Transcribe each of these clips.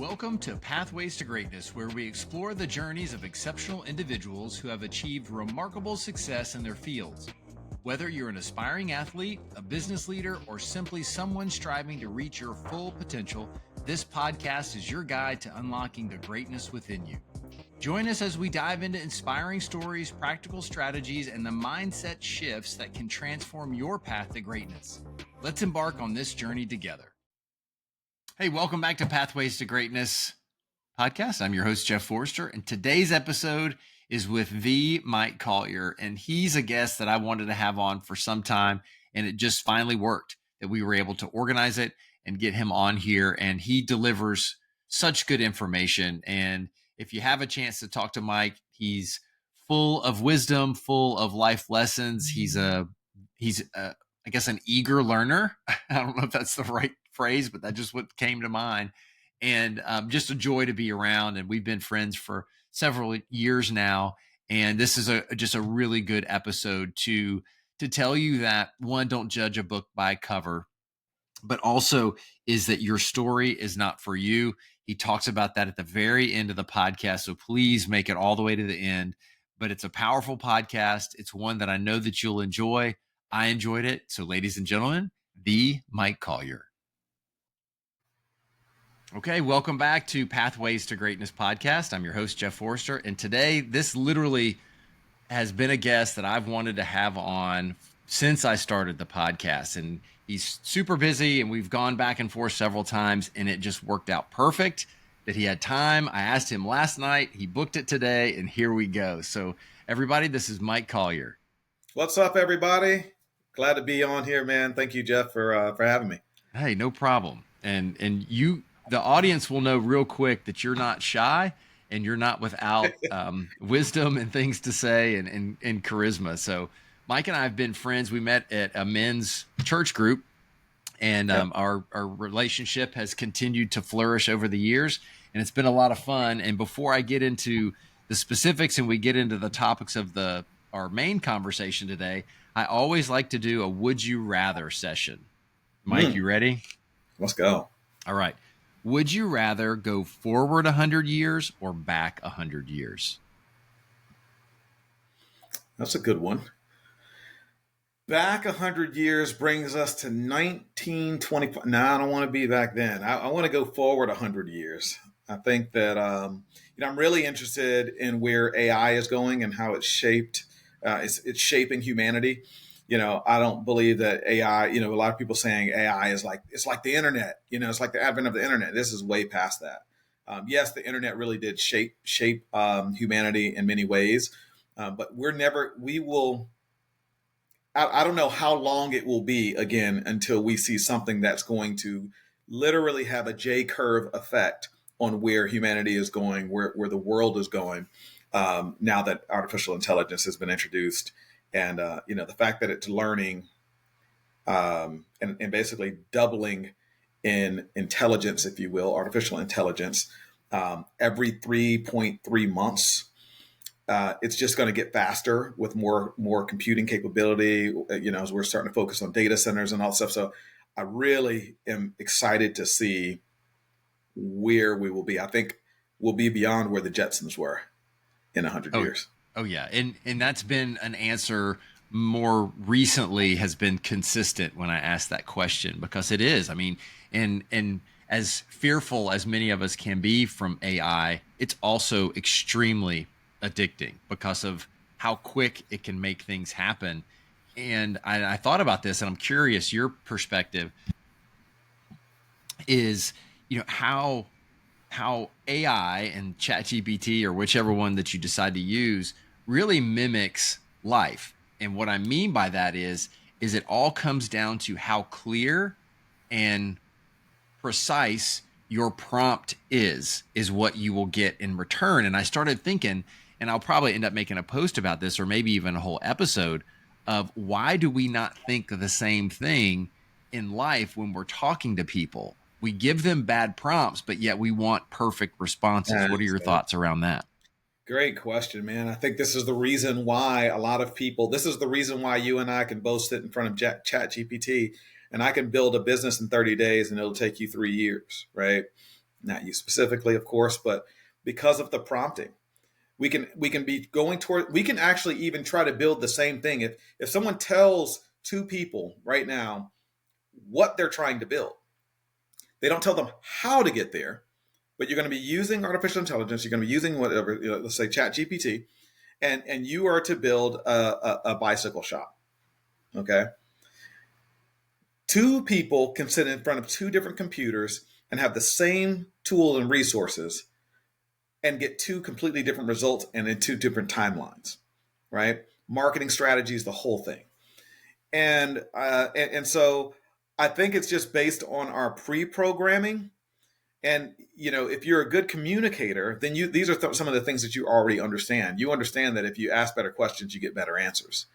Welcome to Pathways to Greatness, where we explore the journeys of exceptional individuals who have achieved remarkable success in their fields. Whether you're an aspiring athlete, a business leader, or simply someone striving to reach your full potential, this podcast is your guide to unlocking the greatness within you. Join us as we dive into inspiring stories, practical strategies, and the mindset shifts that can transform your path to greatness. Let's embark on this journey together. Hey, welcome back to Pathways to Greatness podcast. I'm your host, Jeff Forrester, and today's episode is with the Mike Collier, and he's a guest that I wanted to have on for some time, and it just finally worked that we were able to organize it and get him on here, and he delivers such good information. And if you have a chance to talk to Mike, he's full of wisdom, full of life lessons. He's I guess, an eager learner. I don't know if that's the right phrase, but that's just what came to mind. And just a joy to be around. And we've been friends for several years now. And this is just a really good episode to tell you that, one, don't judge a book by cover, but also is that your story is not for you. He talks about that at the very end of the podcast. So please make it all the way to the end. But it's a powerful podcast. It's one that I know that you'll enjoy. I enjoyed it. So ladies and gentlemen, the Mike Collier. Okay, welcome back to Pathways to Greatness podcast. I'm your host, Jeff Forrester. And today, this literally has been a guest that I've wanted to have on since I started the podcast. And he's super busy, and we've gone back and forth several times, and it just worked out perfect that he had time. I asked him last night, he booked it today, and here we go. So everybody, this is Mike Collier. What's up, everybody? Glad to be on here, man. Thank you, Jeff, for having me. Hey, no problem. And you, the audience will know real quick that you're not shy and you're not without wisdom and things to say and charisma. So Mike and I have been friends. We met at a men's church group, and our relationship has continued to flourish over the years, and it's been a lot of fun. And before I get into the specifics and we get into the topics of our main conversation today, I always like to do a would you rather session. Mike, you ready? Let's go. All right. Would you rather go forward 100 years or back 100 years? That's a good one. Back 100 years brings us to 1925. No, I don't want to be back then. I want to go forward 100 years. I think that I'm really interested in where AI is going and how it's shaped. It's shaping humanity. I don't believe that AI, a lot of people saying AI is it's like the internet, it's like the advent of the internet. This is way past that. Yes, the internet really did shape humanity in many ways. But I don't know how long it will be again until we see something that's going to literally have a J curve effect on where humanity is going, where the world is going. Now that artificial intelligence has been introduced, and the fact that it's learning and basically doubling in intelligence, if you will, artificial intelligence, every 3.3 months, it's just going to get faster with more computing capability. As we're starting to focus on data centers and all that stuff. So I really am excited to see where we will be. I think we'll be beyond where the Jetsons were in 100 years. Oh yeah. And that's been an answer more recently, has been consistent when I asked that question, because it is, and as fearful as many of us can be from AI, it's also extremely addicting because of how quick it can make things happen. And I thought about this, and I'm curious, your perspective is, how AI and ChatGPT, or whichever one that you decide to use, really mimics life. And what I mean by that is it all comes down to how clear and precise your prompt is what you will get in return. And I started thinking, and I'll probably end up making a post about this, or maybe even a whole episode, of why do we not think the same thing in life when we're talking to people? We give them bad prompts, but yet we want perfect responses. What are your thoughts around that? Great question, man. I think this is the reason why this is the reason why you and I can both sit in front of ChatGPT and I can build a business in 30 days and it'll take you 3 years, right? not you specifically, of course, but because of the prompting. We can be going toward, we can actually even try to build the same thing. If someone tells two people right now what they're trying to build, they don't tell them how to get there, but you're going to be using artificial intelligence, you're going to be using whatever, let's say Chat GPT, and you are to build a bicycle shop. Okay. Two people can sit in front of two different computers and have the same tool and resources and get two completely different results and in two different timelines, right? Marketing strategies, the whole thing. And so I think it's just based on our pre-programming. And, if you're a good communicator, then these are some of the things that you already understand. You understand that if you ask better questions, you get better answers.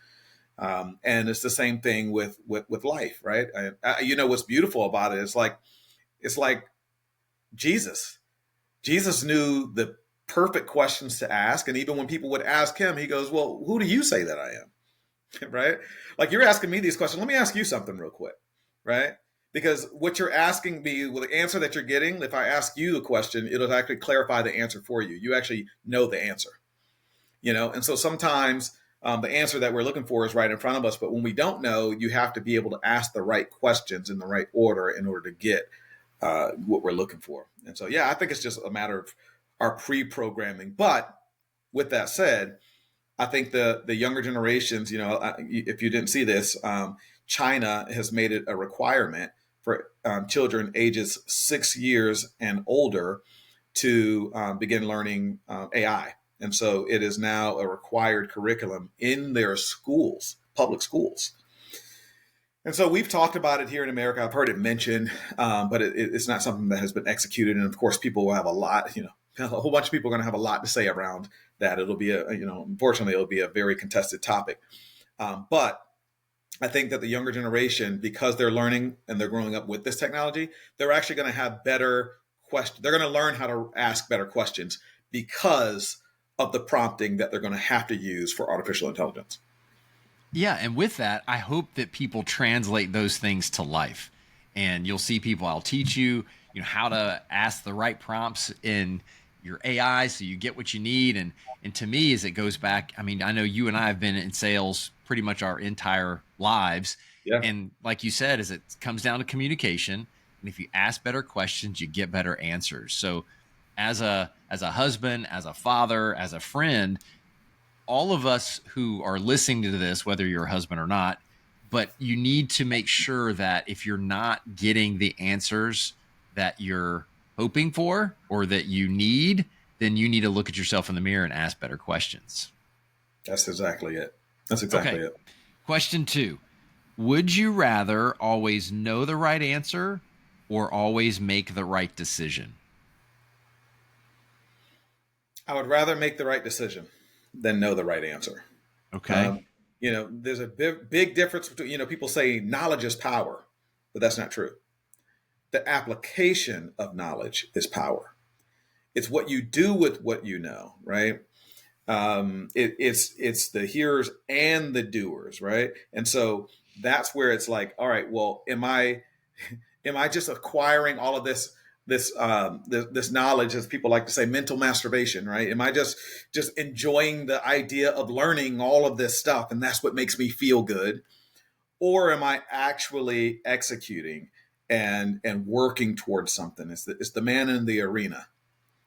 And it's the same thing with life, right? What's beautiful about it is it's like Jesus. Jesus knew the perfect questions to ask. And even when people would ask him, he goes, well, who do you say that I am? Right? Like, you're asking me these questions. Let me ask you something real quick, right? Because what you're asking me, well, the answer that you're getting, if I ask you the question, it'll actually clarify the answer for you. You actually know the answer, And so sometimes the answer that we're looking for is right in front of us. But when we don't know, you have to be able to ask the right questions in the right order in order to get what we're looking for. And so, yeah, I think it's just a matter of our pre-programming. But with that said, I think the younger generations, if you didn't see this, China has made it a requirement for children ages 6 years and older to begin learning AI. And so it is now a required curriculum in their schools, public schools. And so we've talked about it here in America. I've heard it mentioned, but it's not something that has been executed. And of course, people will have a lot, a whole bunch of people are going to have a lot to say around that. It'll be unfortunately, it'll be a very contested topic. But I think that the younger generation, because they're learning and they're growing up with this technology, they're actually going to have better questions. They're going to learn how to ask better questions because of the prompting that they're going to have to use for artificial intelligence. Yeah. And with that, I hope that people translate those things to life. And you'll see people, I'll teach you, how to ask the right prompts in your AI so you get what you need. And to me, as it goes back, I mean, I know you and I have been in sales pretty much our entire lives. Yeah. And like you said, as it comes down to communication, and if you ask better questions, you get better answers. So as a husband, as a father, as a friend, all of us who are listening to this, whether you're a husband or not, but you need to make sure that if you're not getting the answers that you're hoping for or that you need, then you need to look at yourself in the mirror and ask better questions. That's exactly it. That's exactly it. Question 2. Would you rather always know the right answer or always make the right decision? I would rather make the right decision than know the right answer. Okay. There's a big difference between, people say knowledge is power, but that's not true. The application of knowledge is power. It's what you do with what you know, right? It's the hearers and the doers, right? And so that's where it's like, all right, well, am I just acquiring all of this knowledge, as people like to say, mental masturbation, right? Am I just enjoying the idea of learning all of this stuff, and that's what makes me feel good? Or am I actually executing and working towards something? It's the man in the arena,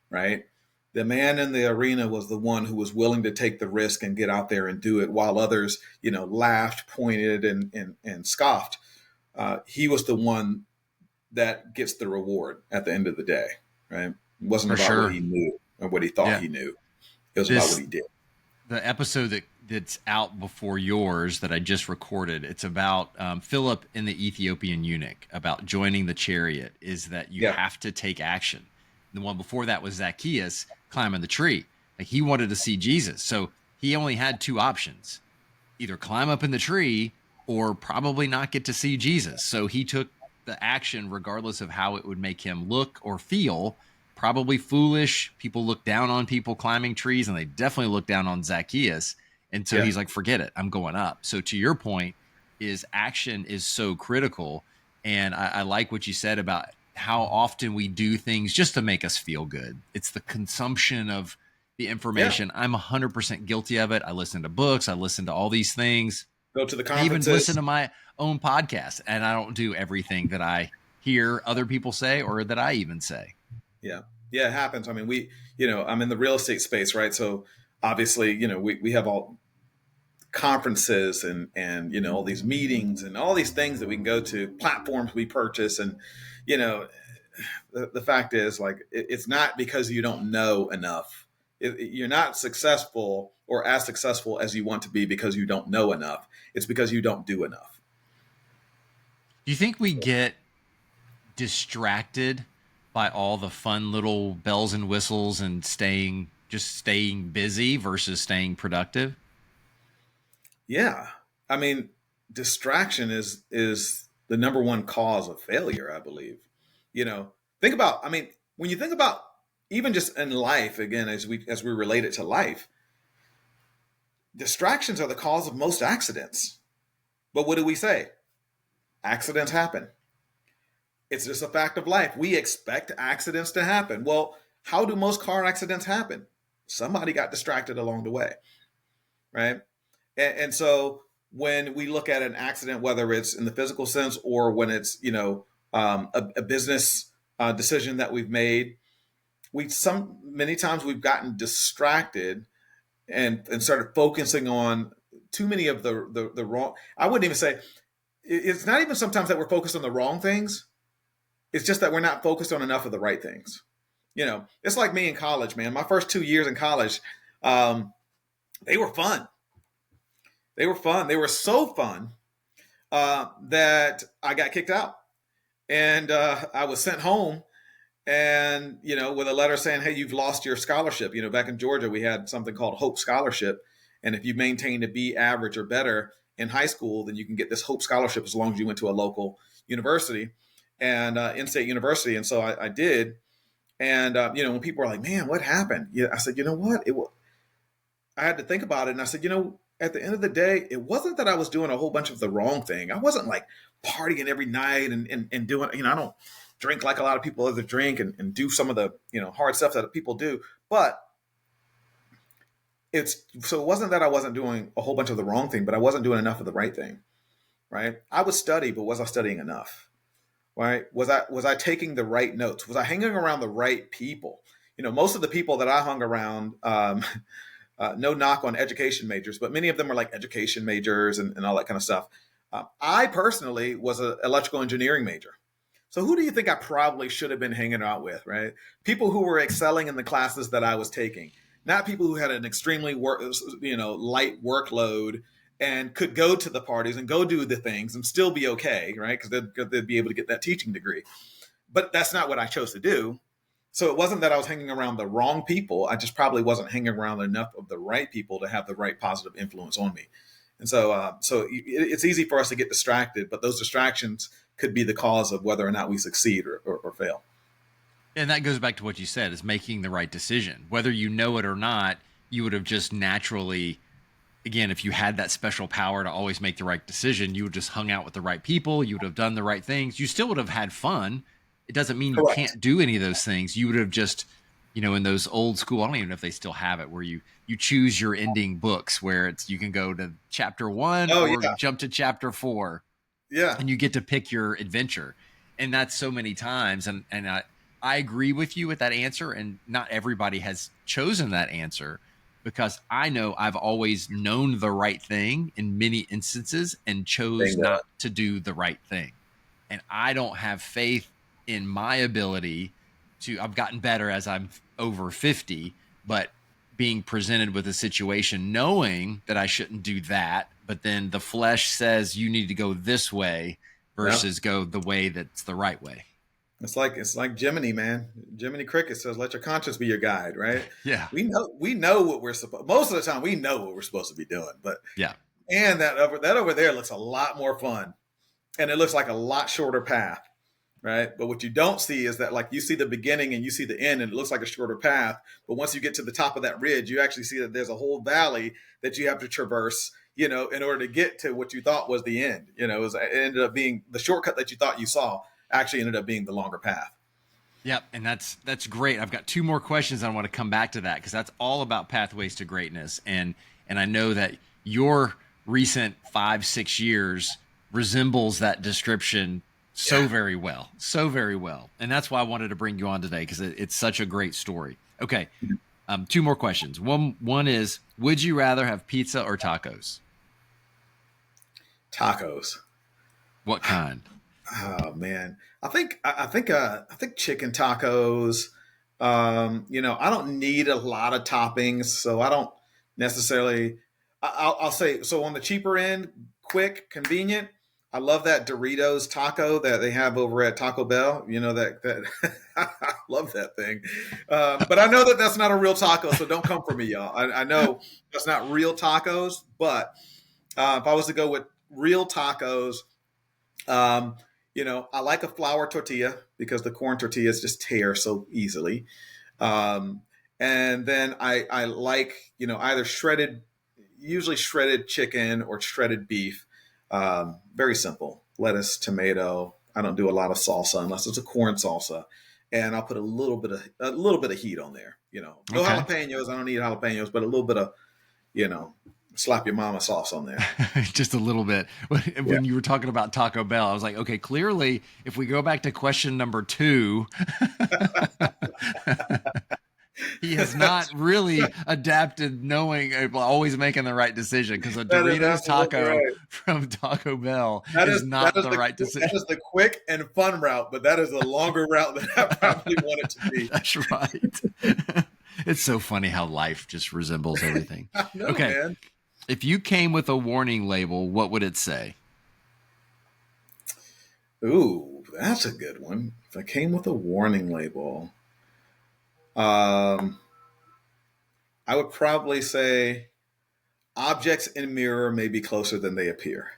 right? The man in the arena was the one who was willing to take the risk and get out there and do it, while others, laughed, pointed, and scoffed. He was the one that gets the reward at the end of the day, right? It wasn't about what he knew or what he thought he knew. It was about what he did. The episode that's out before yours that I just recorded, it's about Philip and the Ethiopian eunuch, about joining the chariot, is that you have to take action. The one before that was Zacchaeus climbing the tree. Like, he wanted to see Jesus. So he only had two options: either climb up in the tree or probably not get to see Jesus. So he took the action regardless of how it would make him look or feel. Probably foolish. People look down on people climbing trees, and they definitely look down on Zacchaeus. And so he's like, forget it, I'm going up. So to your point, is action is so critical. And I like what you said about how often we do things just to make us feel good. It's the consumption of the information. I'm 100% guilty of it. I listen to books. I listen to all these things. Go to the I even conferences. listen to my own podcast, and I don't do everything that I hear other people say or that I even say. Yeah. Yeah, it happens. I mean, I'm in the real estate space, right? So obviously, we have all conferences and all these meetings and all these things that we can go to, platforms we purchase. And, the fact is, like, it's not because you don't know enough. You're not successful or as successful as you want to be because you don't know enough. It's because you don't do enough. Do you think we get distracted by all the fun little bells and whistles and staying busy versus staying productive? Yeah. I mean, distraction is the number one cause of failure, I believe. Think about, I mean, when you think about even just in life, again, as we relate it to life, distractions are the cause of most accidents. But what do we say? Accidents happen. It's just a fact of life. We expect accidents to happen. Well, how do most car accidents happen? Somebody got distracted along the way, right? And so when we look at an accident, whether it's in the physical sense or when it's, a business decision that we've made, many times we've gotten distracted and started focusing on too many of the wrong. I wouldn't even say it's not even sometimes that we're focused on the wrong things. It's just that we're not focused on enough of the right things. It's like me in college, man. My first 2 years in college, they were fun. They were fun. They were so fun that I got kicked out. And I was sent home and, with a letter saying, hey, you've lost your scholarship. Back in Georgia, we had something called Hope Scholarship. And if you maintained a B average or better in high school, then you can get this Hope Scholarship as long as you went to a local university and in-state university. And so I did. And, when people were like, man, what happened? Yeah, I said, you know what? I had to think about it. And I said, at the end of the day, it wasn't that I was doing a whole bunch of the wrong thing. I wasn't like partying every night and doing, I don't drink like a lot of people other drink and do some of the, hard stuff that people do. But it wasn't that I wasn't doing a whole bunch of the wrong thing, but I wasn't doing enough of the right thing, right? I would study, but was I studying enough? Right? Was I taking the right notes? Was I hanging around the right people? Most of the people that I hung around, no knock on education majors, but many of them are like education majors and all that kind of stuff. I personally was an electrical engineering major. So who do you think I probably should have been hanging out with, right? People who were excelling in the classes that I was taking, not people who had an extremely light workload and could go to the parties and go do the things and still be okay, right? Because they'd be able to get that teaching degree. But that's not what I chose to do. So it wasn't that I was hanging around the wrong people. I just probably wasn't hanging around enough of the right people to have the right positive influence on me. And so it's easy for us to get distracted, but those distractions could be the cause of whether or not we succeed or fail. And that goes back to what you said, is making the right decision. Whether you know it or not, you would have just naturally, again, if you had that special power to always make the right decision, you would just hung out with the right people. You would have done the right things. You still would have had fun. It doesn't mean you Correct. can't do any of those things. You would have just, in those old school, I don't even know if they still have it, where you choose your ending books, where you can go to chapter 1 jump to chapter 4. Yeah. And you get to pick your adventure. And that's so many times. And I agree with you with that answer. And not everybody has chosen that answer, because I know I've always known the right thing in many instances and chose not to do the right thing. And I don't have faith in my ability I've gotten better as I'm over 50, but being presented with a situation, knowing that I shouldn't do that, but then the flesh says you need to go this way versus go the way that's the right way. It's like Jiminy, man. Jiminy Cricket says, "Let your conscience be your guide." Right? Yeah. We know what we're supposed. Most of the time, we know what we're supposed to be doing. But yeah, and that over there looks a lot more fun, and it looks like a lot shorter path, right? But what you don't see is that, like, you see the beginning and you see the end, and it looks like a shorter path. But once you get to the top of that ridge, you actually see that there's a whole valley that you have to traverse, in order to get to what you thought was the end. It ended up being the shortcut that you thought you saw. actually ended up being the longer path. Yep. And that's great. I've got two more questions. I want to come back to that because that's all about pathways to greatness. And I know that your recent 5-6 years resembles that description so very well. So very well. And that's why I wanted to bring you on today because it's such a great story. Okay. Two more questions. One is, would you rather have pizza or tacos? Tacos. What kind? Oh man, I think chicken tacos. I don't need a lot of toppings, so I don't necessarily. I'll say so on the cheaper end, quick, convenient. I love that Doritos taco that they have over at Taco Bell. That I love that thing. But I know that that's not a real taco, so don't come for me, y'all. I know that's not real tacos, but if I was to go with real tacos. I like a flour tortilla because the corn tortillas just tear so easily. And then I like, either usually shredded chicken or shredded beef. Very simple. Lettuce, tomato. I don't do a lot of salsa unless it's a corn salsa. And I'll put a little bit of heat on there. No jalapenos. I don't eat jalapenos, but a little bit of, slap your mama sauce on there. Just a little bit. When you were talking about Taco Bell, I was like, okay, clearly if we go back to question number 2, he has not really adapted knowing, always making the right decision because a Doritos taco from Taco Bell is not the right decision. That is the quick and fun route, but that is the longer route that I probably want it to be. That's right. It's so funny how life just resembles everything. Okay. Man. If you came with a warning label, what would it say? Ooh, that's a good one. If I came with a warning label, I would probably say objects in mirror may be closer than they appear.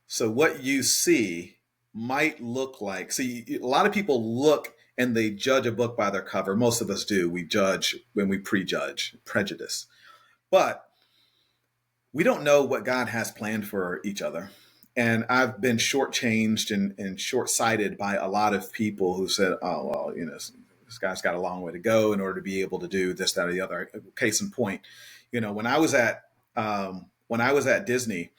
So what you see might look like, see, a lot of people look and they judge a book by their cover. Most of us do. We judge when we prejudge, prejudice. But we don't know what God has planned for each other. And I've been shortchanged and short-sighted by a lot of people who said, oh, well, this guy's got a long way to go in order to be able to do this, that, or the other. Case in point, when I was at Disney,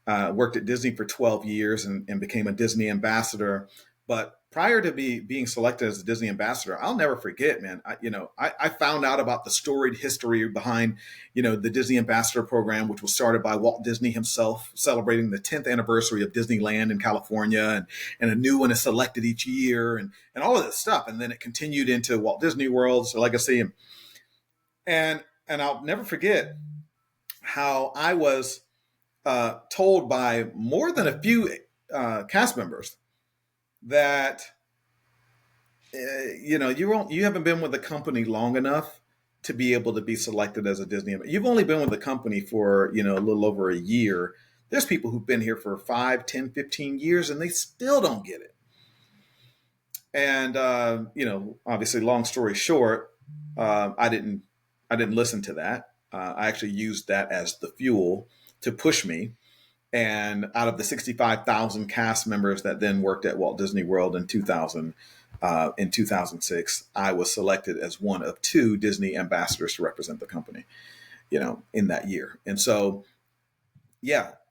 worked at Disney for 12 years and became a Disney ambassador. But prior to being selected as a Disney ambassador, I'll never forget, man. I found out about the storied history behind, the Disney Ambassador Program, which was started by Walt Disney himself, celebrating the 10th anniversary of Disneyland in California, and a new one is selected each year, and all of this stuff. And then it continued into Walt Disney World's legacy, and I'll never forget how I was told by more than a few cast members that you haven't been with the company long enough to be able to be selected as a Disney. You've only been with the company for a little over a year. There's people who've been here for 5, 10, 15 years and they still don't get it. And obviously, long story short, I didn't listen to that. I actually used that as the fuel to push me. And out of the 65,000 cast members that then worked at Walt Disney World in 2006, I was selected as one of 2 Disney ambassadors to represent the company, in that year. And so,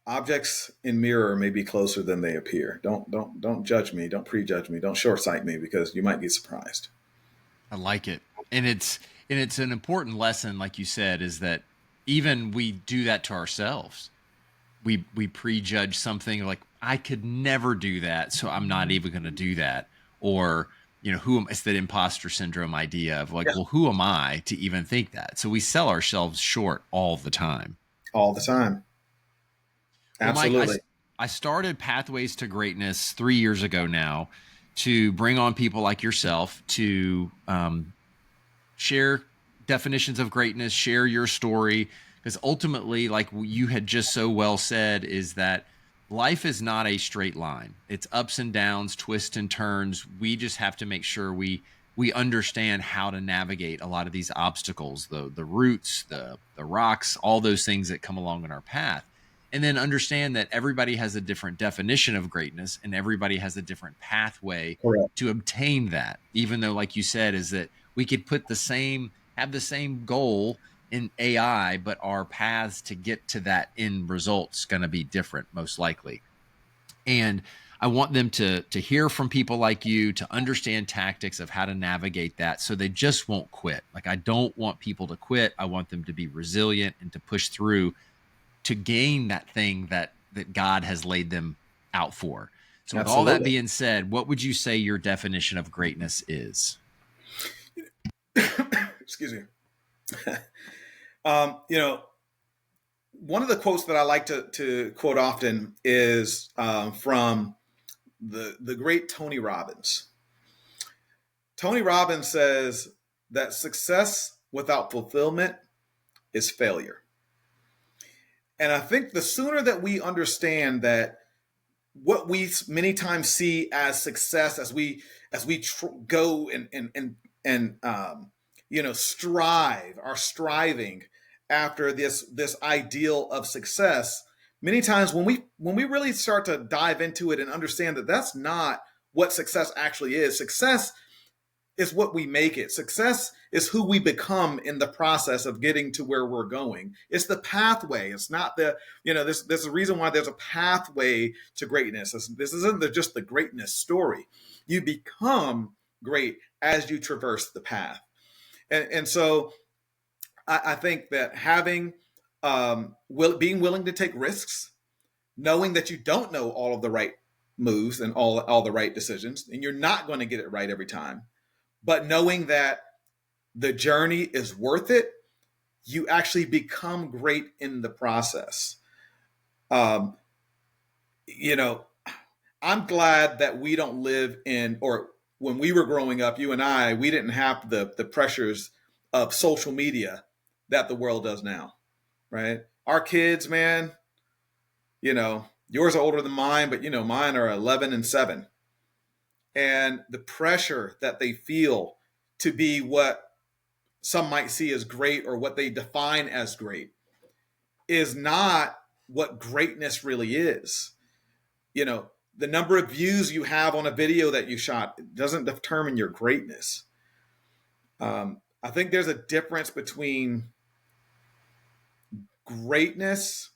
objects in mirror may be closer than they appear. Don't judge me. Don't prejudge me. Don't short-sight me because you might get surprised. I like it. And it's an important lesson, like you said, is that even we do that to ourselves. We prejudge something like, I could never do that, so I'm not even going to do that. Or, it's that imposter syndrome idea of well, who am I to even think that? So we sell ourselves short all the time. All the time. Absolutely. Well, Mike, I started Pathways to Greatness 3 years ago now to bring on people like yourself to share definitions of greatness, share your story. Because ultimately, like you had just so well said, is that life is not a straight line. It's ups and downs, twists and turns. We just have to make sure we understand how to navigate a lot of these obstacles, the roots, the rocks, all those things that come along in our path. And then understand that everybody has a different definition of greatness and everybody has a different pathway Correct. to obtain that. Even though, like you said, is that we could have the same goal in AI, but our paths to get to that end result's going to be different, most likely. And I want them to hear from people like you, to understand tactics of how to navigate that so they just won't quit. Like, I don't want people to quit. I want them to be resilient and to push through to gain that thing that God has laid them out for. So with all that Absolutely. being said, what would you say your definition of greatness is? Excuse me. You know, one of the quotes that I like to quote often is from the great Tony Robbins. Tony Robbins says that success without fulfillment is failure. And I think the sooner that we understand that what we many times see as success, as we go and strive, are striving after this ideal of success, many times when we really start to dive into it and understand that that's not what success actually is. Success is what we make it. Success is who we become in the process of getting to where we're going. It's the pathway. It's not there's a reason why there's a pathway to greatness. This isn't just the greatness story. You become great as you traverse the path. And so I think that having, being willing to take risks, knowing that you don't know all of the right moves and all the right decisions, and you're not going to get it right every time, but knowing that the journey is worth it, you actually become great in the process. I'm glad that we don't live in, or when we were growing up, you and I, we didn't have the pressures of social media that the world does now, right? Our kids, man, yours are older than mine, but mine are 11 and 7. And the pressure that they feel to be what some might see as great or what they define as great is not what greatness really is. The number of views you have on a video that you shot doesn't determine your greatness. I think there's a difference between greatness.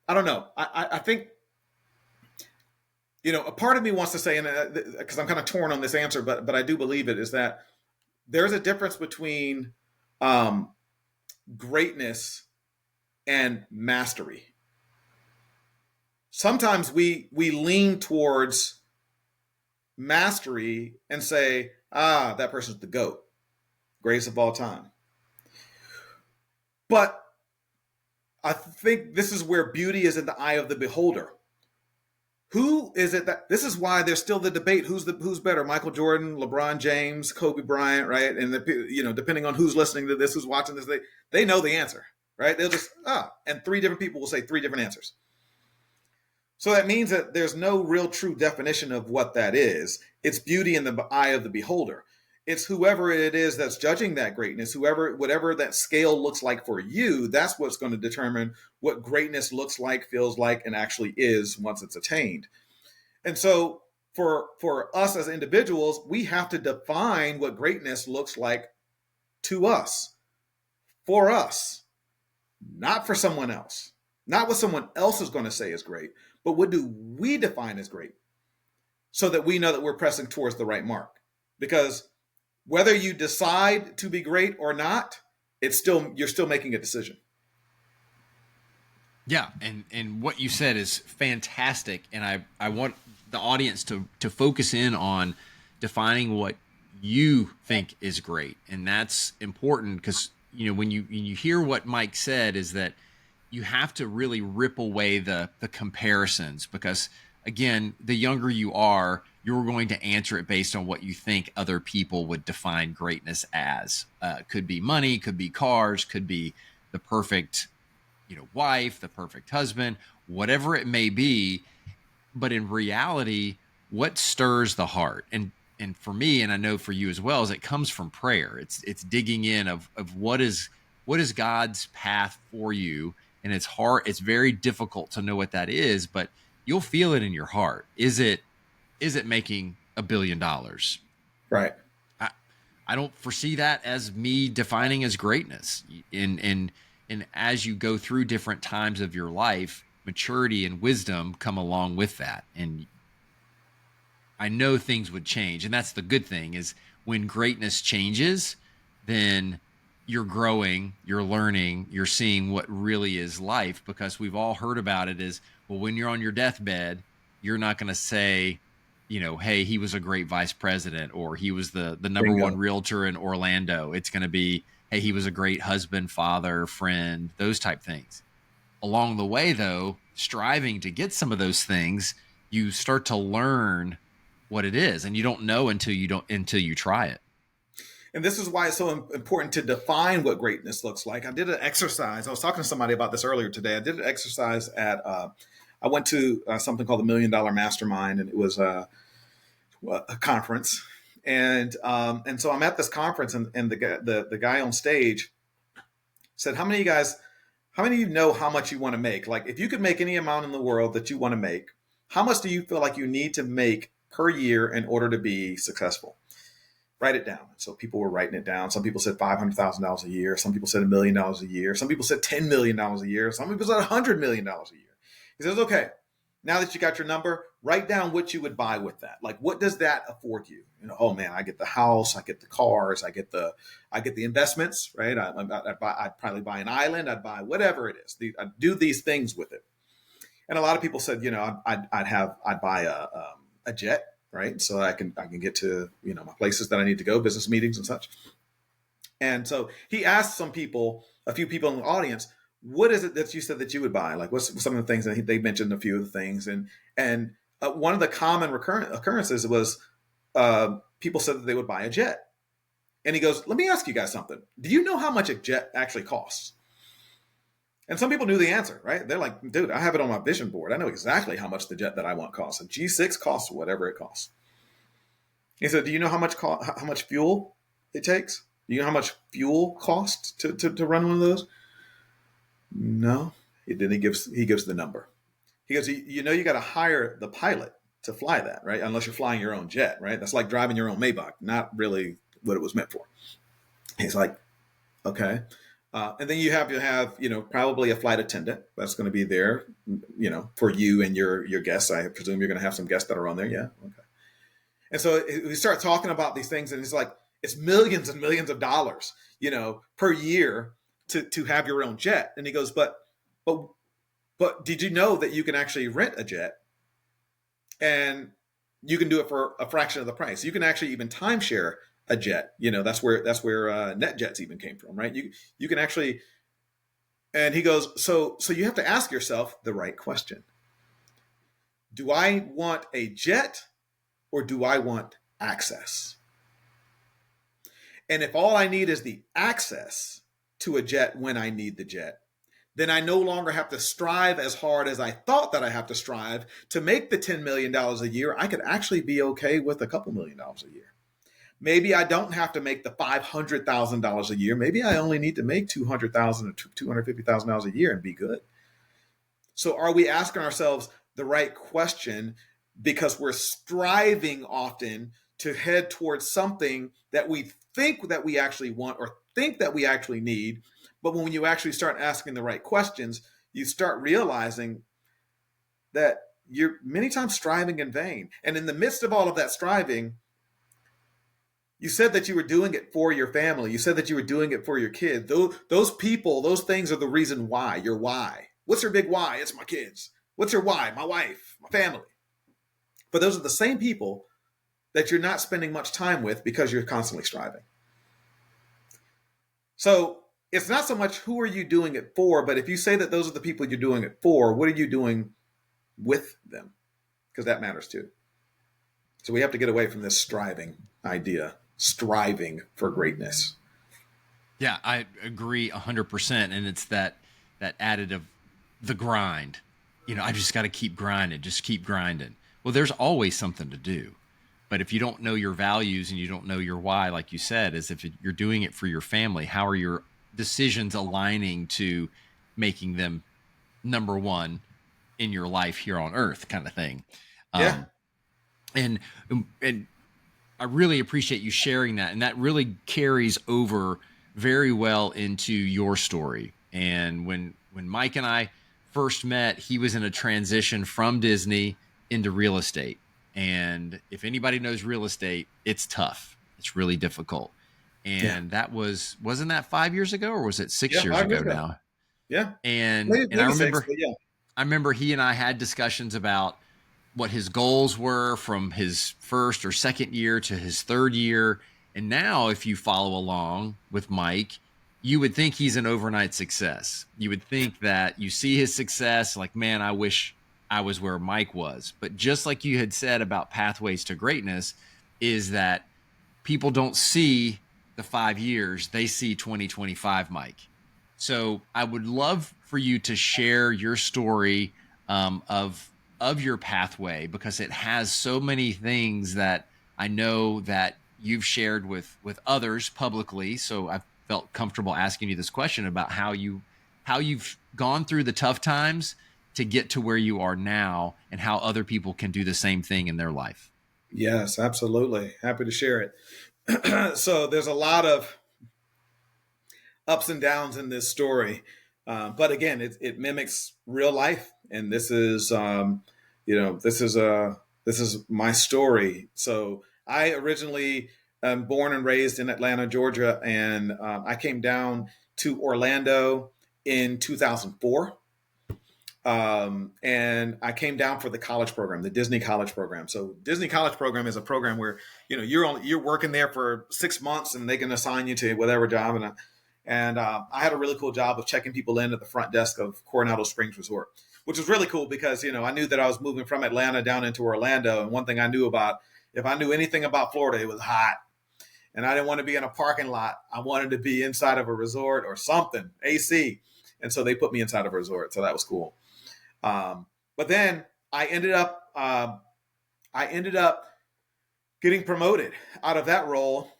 I don't know. I think, a part of me wants to say, and because I'm kind of torn on this answer, but I do believe it, is that there's a difference between greatness and mastery. Sometimes we lean towards mastery and say, that person's the GOAT, greatest of all time. But I think this is where beauty is in the eye of the beholder. Who is it that, this is why there's still the debate, who's better, Michael Jordan, LeBron James, Kobe Bryant, right? And depending on who's listening to this, who's watching this, they know the answer, right? They'll just, and 3 different people will say 3 different answers. So that means that there's no real true definition of what that is. It's beauty in the eye of the beholder. It's whoever it is that's judging that greatness, whatever that scale looks like for you, that's what's going to determine what greatness looks like, feels like, and actually is once it's attained. And so for us as individuals, we have to define what greatness looks like to us, for us, not for someone else, not what someone else is going to say is great, but what do we define as great so that we know that we're pressing towards the right mark? Because whether you decide to be great or not, you're still making a decision. Yeah, and what you said is fantastic, and I want the audience to focus in on defining what you think is great, and that's important because when you hear what Mike said, is that you have to really rip away the comparisons, because again, the younger you are, you're going to answer it based on what you think other people would define greatness as. Could be money, could be cars, could be the perfect wife, the perfect husband, whatever it may be. But in reality, what stirs the heart? And for me, and I know for you as well, is it comes from prayer. It's digging in of what is God's path for you, and it's hard. It's very difficult to know what that is, but you'll feel it in your heart. Is it making $1 billion? Right. I don't foresee that as me defining as greatness. And as you go through different times of your life, maturity and wisdom come along with that. And I know things would change. And that's the good thing, is when greatness changes, then you're growing, you're learning, you're seeing what really is life, because we've all heard about it as, well, when you're on your deathbed, you're not going to say, hey, he was a great vice president, or he was the number one realtor in Orlando. It's going to be, hey, he was a great husband, father, friend, those type things. Along the way, though, striving to get some of those things, you start to learn what it is, and you don't know until you try it. And this is why it's so important to define what greatness looks like. I did an exercise. I was talking to somebody about this earlier today. I did an exercise I went to something called the $1 Million Mastermind, and it was a conference. And so I'm at this conference, and the guy on stage said, how many of you know how much you want to make? Like, if you could make any amount in the world that you want to make, how much do you feel like you need to make per year in order to be successful? Write it down. So people were writing it down. Some people said $500,000 a year. Some people said $1 million a year. Some people said $10 million a year. Some people said $100 million a year. He says, okay, now that you got your number, write down what you would buy with that. Like, what does that afford you? Oh man, I get the house, I get the cars, I get the investments, right? I'd probably buy an island. I'd buy whatever it is. I'd do these things with it. And a lot of people said, I'd buy a jet, right? So I can get to, my places that I need to go, business meetings and such. And so he asked a few people in the audience, what is it that you said that you would buy? Like, what's some of the things that they mentioned, a few of the things. And one of the common occurrences was people said that they would buy a jet. And he goes, let me ask you guys something. Do you know how much a jet actually costs? And some people knew the answer, right? They're like, dude, I have it on my vision board. I know exactly how much the jet that I want costs. A G6 costs whatever it costs. He said, do you know how much fuel it takes? Do you know how much fuel costs to run one of those? No. Then he gives the number. He goes, you got to hire the pilot to fly that, right? Unless you're flying your own jet, right? That's like driving your own Maybach, not really what it was meant for. He's like, okay. And then you have to have, probably a flight attendant that's going to be there, for you and your guests. I presume you're going to have some guests that are on there. Yeah. Okay. And so we start talking about these things, and it's like, it's millions and millions of dollars, per year to have your own jet. And he goes, but did you know that you can actually rent a jet, and you can do it for a fraction of the price? You can actually even timeshare a jet. That's where NetJets even came from, right? You can actually, and he goes, so you have to ask yourself the right question. Do I want a jet, or do I want access? And if all I need is the access to a jet when I need the jet, then I no longer have to strive as hard as I thought that I have to strive to make the $10 million a year. I could actually be okay with a couple $1 million a year. Maybe I don't have to make the $500,000 a year. Maybe I only need to make $200,000 or $250,000 a year and be good. So are we asking ourselves the right question because we're striving often to head towards something that we think that we actually want or think that we actually need? But when you actually start asking the right questions, you start realizing that you're many times striving in vain. And in the midst of all of that striving, you said that you were doing it for your family. You said that you were doing it for your kids. Those people, those things are the reason why. Your why. What's your big why? It's my kids. What's your why? My wife, my family. But those are the same people that you're not spending much time with because you're constantly striving. So it's not so much who are you doing it for, but if you say that those are the people you're doing it for, what are you doing with them? Because that matters too. So we have to get away from this striving idea, striving for greatness. Yeah, I agree 100%. And it's that additive, the grind. I just got to keep grinding, just keep grinding. Well, there's always something to do. But if you don't know your values and you don't know your why, like you said, as if you're doing it for your family, how are your decisions aligning to making them number one in your life here on earth, kind of thing. Yeah. Um, and and I really appreciate you sharing that, and that really carries over very well into your story. And when Mike and I first met, he was in a transition from Disney into real estate. And if anybody knows real estate, it's tough. It's really difficult. Yeah. And that wasn't that 5 years ago, or was it six Yeah. years 5 years ago ago. now? Yeah. And I Maybe six, remember but yeah. I remember he and I had discussions about what his goals were from his first or second year to his third year. And now, if you follow along with Mike, you would think he's an overnight success. You would think that you see his success, like, man, I wish I was where Mike was. But just like you had said about pathways to greatness, is that people don't see the 5 years, they see 2025 Mike. So I would love for you to share your story of your pathway, because it has so many things that I know that you've shared with others publicly. So I've felt comfortable asking you this question about how you've gone through the tough times to get to where you are now, and how other people can do the same thing in their life. Yes, absolutely. Happy to share it. So there's a lot of ups and downs in this story. But again, it mimics real life. And this is, this is my story. So I originally born and raised in Atlanta, Georgia, and I came down to Orlando in 2004. And I came down for the college program, the Disney college program. So Disney college program is a program where, you're working there for 6 months and they can assign you to whatever job. And I had a really cool job of checking people in at the front desk of Coronado Springs Resort, which was really cool because, I knew that I was moving from Atlanta down into Orlando. And one thing I knew if I knew anything about Florida, it was hot. And I didn't want to be in a parking lot. I wanted to be inside of a resort or something, AC. And so they put me inside of a resort. So that was cool. But then I ended up getting promoted out of that role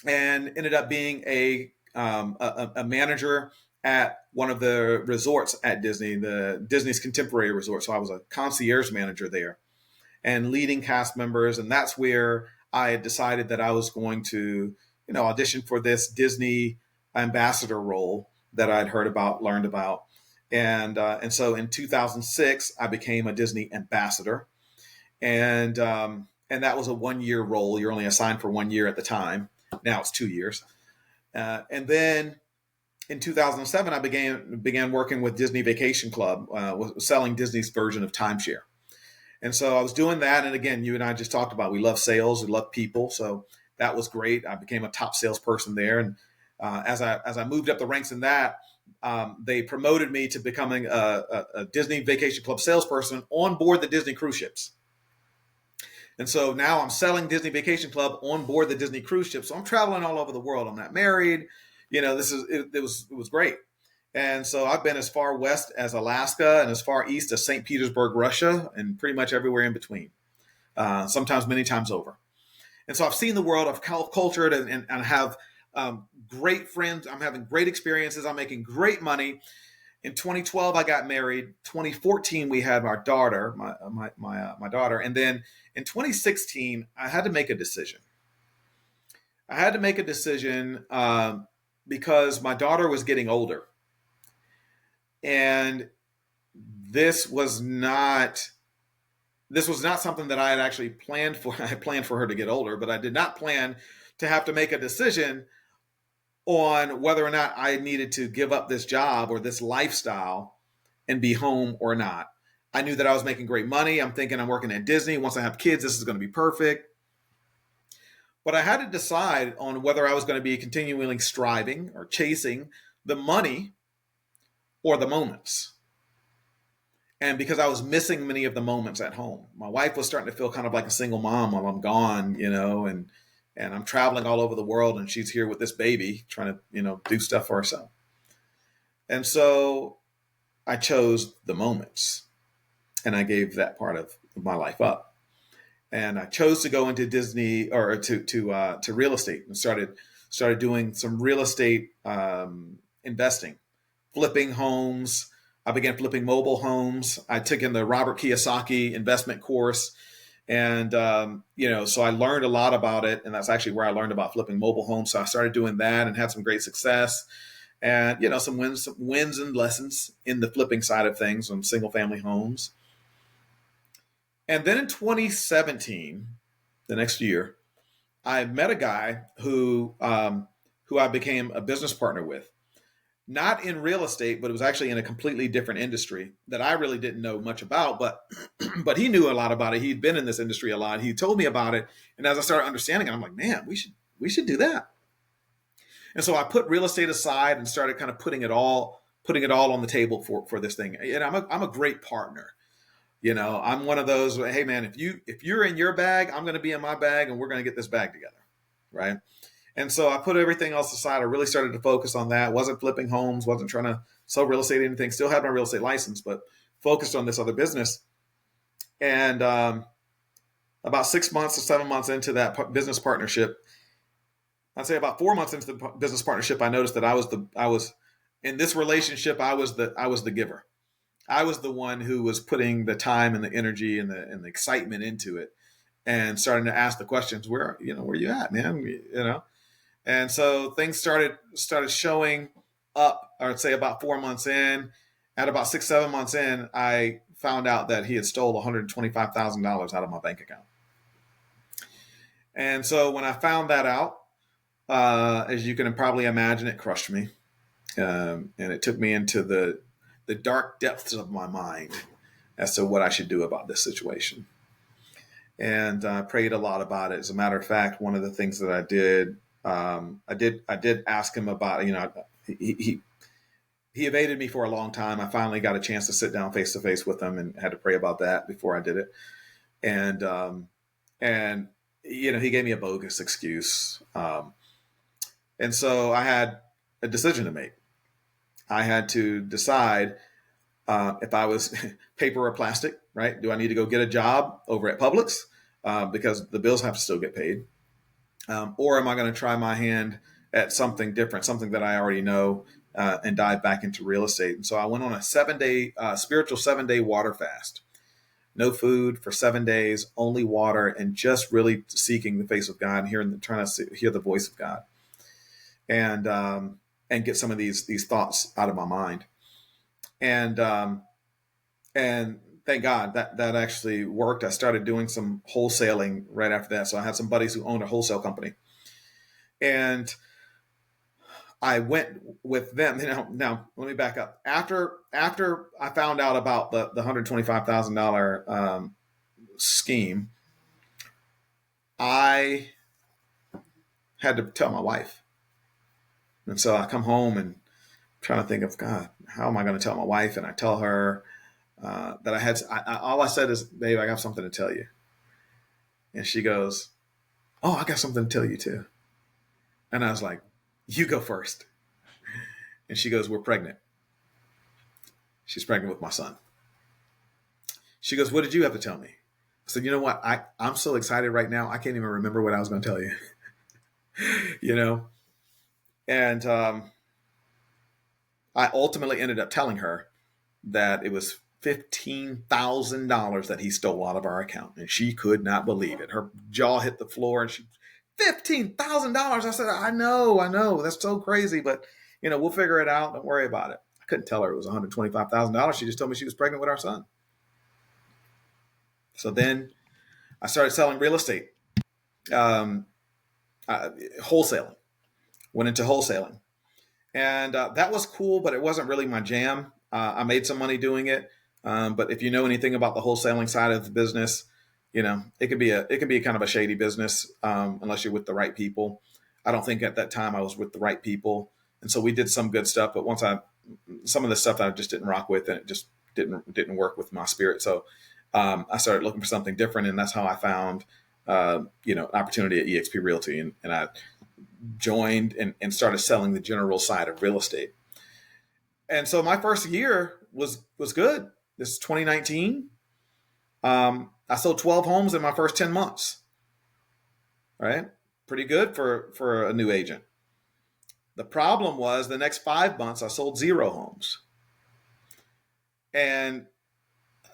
and ended up being a manager at one of the resorts at Disney, the Disney's Contemporary Resort. So I was a concierge manager there and leading cast members. And that's where I had decided that I was going to, audition for this Disney ambassador role that I'd learned about. And so in 2006, I became a Disney ambassador. And that was a 1 year role. You're only assigned for 1 year at the time. Now it's 2 years. And then in 2007, I began working with Disney Vacation Club, selling Disney's version of timeshare. And so I was doing that. And again, you and I just talked about, we love sales, we love people. So that was great. I became a top salesperson there. And as I moved up the ranks in that, they promoted me to becoming a Disney Vacation Club salesperson on board the Disney cruise ships. And so now I'm selling Disney Vacation Club on board the Disney cruise ship. So I'm traveling all over the world. I'm not married. It was great. And so I've been as far west as Alaska and as far east as St. Petersburg, Russia, and pretty much everywhere in between, sometimes many times over. And so I've seen the world, I've cultured and have great friends. I'm having great experiences. I'm making great money. In 2012, I got married. 2014, we had our daughter, my daughter. And then in 2016, I had to make a decision. Because my daughter was getting older. And this was not something that I had actually planned for. I had planned for her to get older, but I did not plan to have to make a decision on whether or not I needed to give up this job or this lifestyle and be home or not. I knew that I was making great money. I'm thinking I'm working at Disney. Once I have kids, this is going to be perfect. But I had to decide on whether I was going to be continually striving or chasing the money or the moments. And because I was missing many of the moments at home, my wife was starting to feel kind of like a single mom while I'm gone, and I'm traveling all over the world and she's here with this baby trying to, do stuff for herself. And so I chose the moments and I gave that part of my life up. And I chose to go into Disney or to real estate and started doing some real estate investing, flipping homes, I began flipping mobile homes. I took in the Robert Kiyosaki investment course. And, so I learned a lot about it. And that's actually where I learned about flipping mobile homes. So I started doing that and had some great success and, some wins and lessons in the flipping side of things on single family homes. And then in 2017, the next year, I met a guy who I became a business partner with. Not in real estate, but it was actually in a completely different industry that I really didn't know much about, but but he knew a lot about it. He'd been in this industry a lot. He told me about it. And as I started understanding it, I'm like, man, we should do that. And so I put real estate aside and started kind of putting it all on the table for this thing. And I'm a great partner. I'm one of those, hey man, if you're in your bag, I'm going to be in my bag and we're going to get this bag together. Right. And so I put everything else aside. I really started to focus on that. Wasn't flipping homes, wasn't trying to sell real estate, anything. Still had my real estate license, but focused on this other business. And about 6 months or 7 months into that business partnership, I'd say about 4 months into the business partnership, I noticed that I was in this relationship. I was the giver. I was the one who was putting the time and the energy and the excitement into it, and starting to ask the questions. Where you at, man? And so things started showing up. I would say about 4 months in. At about 6, 7 months in, I found out that he had stole $125,000 out of my bank account. And so when I found that out, as you can probably imagine, it crushed me, and it took me into the dark depths of my mind as to what I should do about this situation. And I prayed a lot about it. As a matter of fact, one of the things that I did. I did ask him about, he evaded me for a long time. I finally got a chance to sit down face to face with him and had to pray about that before I did it. And he gave me a bogus excuse. And so I had a decision to make. I had to decide if I was paper or plastic, right? Do I need to go get a job over at Publix because the bills have to still get paid? Or am I going to try my hand at something different, something that I already know, and dive back into real estate? And so I went on a 7-day, spiritual 7-day water fast. No food for 7 days, only water, and just really seeking the face of God, trying to hear the voice of God, and get some of these thoughts out of my mind. And thank God that actually worked. I started doing some wholesaling right after that. So I had some buddies who owned a wholesale company, and I went with them. Now let me back up. After I found out about the $125,000 scheme, I had to tell my wife. And so I come home and trying to think of, God, how am I going to tell my wife? And I tell her that all I said is, babe, I got something to tell you. And she goes, oh, I got something to tell you too. And I was like, you go first. And she goes, we're pregnant. She's pregnant with my son. She goes, what did you have to tell me? I said, you know what? I'm so excited right now. I can't even remember what I was going to tell you. And I ultimately ended up telling her that it was $15,000 that he stole out of our account. And she could not believe it. Her jaw hit the floor, and she, $15,000. I said, I know. That's so crazy, but we'll figure it out. Don't worry about it. I couldn't tell her it was $125,000. She just told me she was pregnant with our son. So then I started selling real estate, wholesaling, went into wholesaling. And that was cool, but it wasn't really my jam. I made some money doing it. But if you know anything about the wholesaling side of the business, it can be kind of a shady business unless you're with the right people. I don't think at that time I was with the right people. And so we did some good stuff, but some of the stuff I just didn't rock with, and it just didn't work with my spirit. So I started looking for something different, and that's how I found an opportunity at eXp Realty, and I joined and started selling the general side of real estate. And so my first year was good. This is 2019. I sold 12 homes in my first 10 months. Right? Pretty good for a new agent. The problem was the next 5 months I sold 0 homes. And